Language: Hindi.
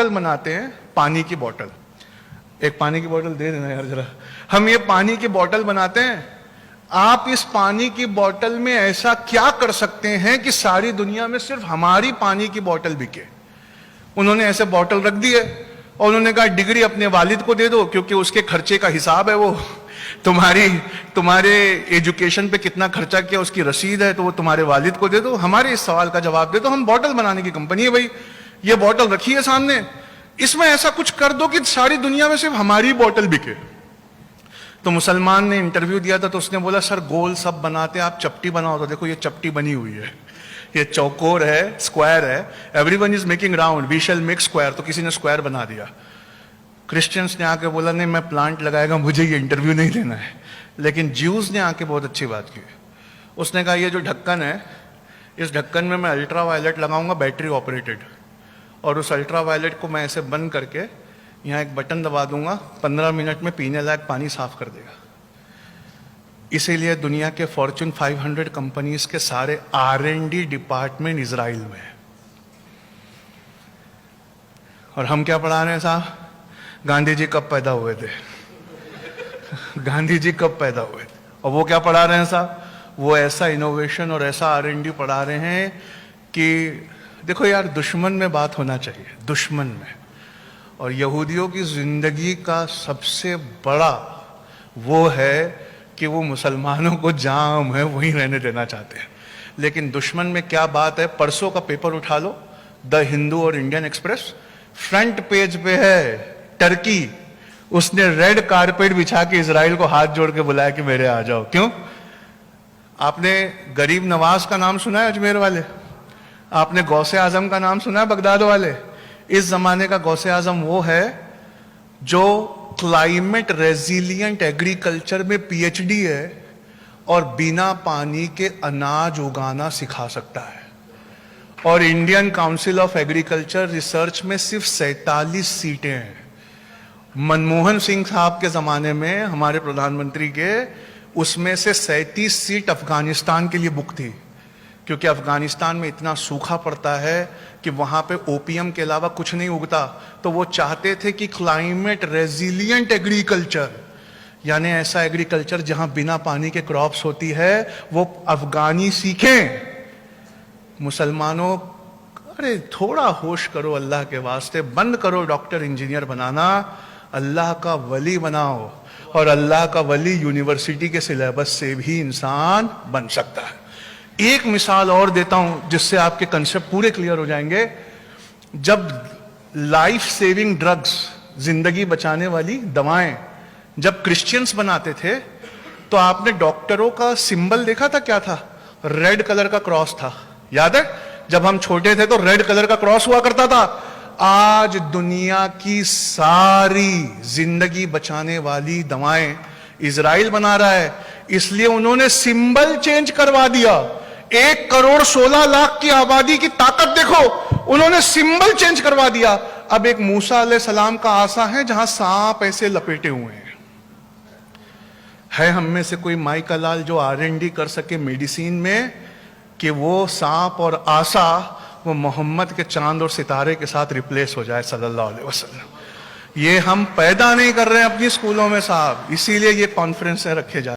बॉटल बनाते हैं, पानी की बॉटल। एक पानी की बॉटल दे देना यार जरा। हम ये पानी की बॉटल बनाते हैं, आप इस पानी की बॉटल में ऐसा क्या कर सकते हैं कि सारी दुनिया में सिर्फ हमारी पानी की बॉटल बिके। उन्होंने ऐसे बॉटल रख दी है और उन्होंने कहा डिग्री अपने वालिद को दे दो, क्योंकि उसके खर्चे का हिसाब है वो। तुम्हारे एजुकेशन पे कितना खर्चा किया उसकी रसीद है, तो वो तुम्हारे वालिद को दे दो। हमारे इस सवाल का जवाब दे दो। हम बॉटल बनाने की कंपनी है भाई, ये बॉटल रखी है सामने, इसमें ऐसा कुछ कर दो कि सारी दुनिया में सिर्फ हमारी बॉटल बिके। तो मुसलमान ने इंटरव्यू दिया था, तो उसने बोला सर गोल सब बनाते हैं, आप चपटी बनाओ। तो देखो ये चपटी बनी हुई है, ये चौकोर है, स्क्वायर है। Everyone is making round, we shall make square. तो किसी ने स्क्वायर बना दिया। क्रिश्चियंस ने आके बोला नहीं मैं प्लांट लगाएगा, मुझे ये इंटरव्यू नहीं देना है। लेकिन ज्यूज ने आके बहुत अच्छी बात की। उसने कहा ये जो ढक्कन है, इस ढक्कन में मैं अल्ट्रा वायलेट लगाऊंगा, बैटरी ऑपरेटेड, और उस अल्ट्रा वायलेट को मैं ऐसे बंद करके यहाँ एक बटन दबा दूंगा, 15 मिनट में पीने लायक पानी साफ कर देगा। इसीलिए दुनिया के फॉर्च्यून 500 कंपनीज के सारे R&D डिपार्टमेंट इजराइल में है। और हम क्या पढ़ा रहे हैं साहब? गांधी जी कब पैदा हुए थे? गांधी जी कब पैदा हुए थे? और वो क्या पढ़ा रहे हैं साहब? वो ऐसा इनोवेशन और ऐसा R&D पढ़ा रहे हैं कि देखो यार, दुश्मन में बात होना चाहिए, दुश्मन में। और यहूदियों की जिंदगी का सबसे बड़ा वो है कि वो मुसलमानों को जहां है वहीं रहने देना चाहते हैं। लेकिन दुश्मन में क्या बात है? परसों का पेपर उठा लो, द हिंदू और इंडियन एक्सप्रेस, फ्रंट पेज पे है टर्की, उसने रेड कारपेट बिछा के इजराइल को हाथ जोड़ के बुलाया कि मेरे आ जाओ। क्यों? आपने गरीब नवाज का नाम सुना है अजमेर वाले? आपने गौसे आजम का नाम सुना है बगदाद वाले? इस जमाने का गौसे आजम वो है जो क्लाइमेट रेजिलियंट एग्रीकल्चर में PhD है और बिना पानी के अनाज उगाना सिखा सकता है। और Indian council of agriculture research में सिर्फ 47 सीटें हैं। मनमोहन सिंह साहब के जमाने में, हमारे प्रधानमंत्री के, उसमें से 37 सीट अफगानिस्तान के लिए बुक थी, क्योंकि अफगानिस्तान में इतना सूखा पड़ता है कि वहां पे ओपियम के अलावा कुछ नहीं उगता। तो वो चाहते थे कि क्लाइमेट रेजिलियंट एग्रीकल्चर, यानी ऐसा एग्रीकल्चर जहां बिना पानी के क्रॉप्स होती है, वो अफगानी सीखें। मुसलमानों, अरे थोड़ा होश करो अल्लाह के वास्ते, बंद करो डॉक्टर इंजीनियर बनाना, अल्लाह का वली बनाओ। और अल्लाह का वली यूनिवर्सिटी के सिलेबस से भी इंसान बन सकता है। एक मिसाल और देता हूं जिससे आपके कंसेप्ट पूरे क्लियर हो जाएंगे। जब लाइफ सेविंग ड्रग्स, जिंदगी बचाने वाली दवाएं, जब क्रिश्चियंस बनाते थे, तो आपने डॉक्टरों का सिंबल देखा था? क्या था? रेड कलर का क्रॉस था। याद है? जब हम छोटे थे तो रेड कलर का क्रॉस हुआ करता था। आज दुनिया की सारी जिंदगी बचाने वाली दवाएं इजराइल बना रहा है, इसलिए उन्होंने सिंबल चेंज करवा दिया। 1,16,00,000 की आबादी की ताकत देखो, उन्होंने सिंबल चेंज करवा दिया। अब एक मूसा अलैहिस्सलाम का आसा है जहां सांप ऐसे लपेटे हुए हैं। है हम में से कोई माई का लाल जो R&D कर सके मेडिसिन में, कि वो सांप और आसा वो मोहम्मद के चांद और सितारे के साथ रिप्लेस हो जाए सल्लल्लाहु अलैहि वसल्लम? ये हम पैदा नहीं कर रहे हैं अपनी स्कूलों में साहब, इसीलिए ये कॉन्फ्रेंस रखे जा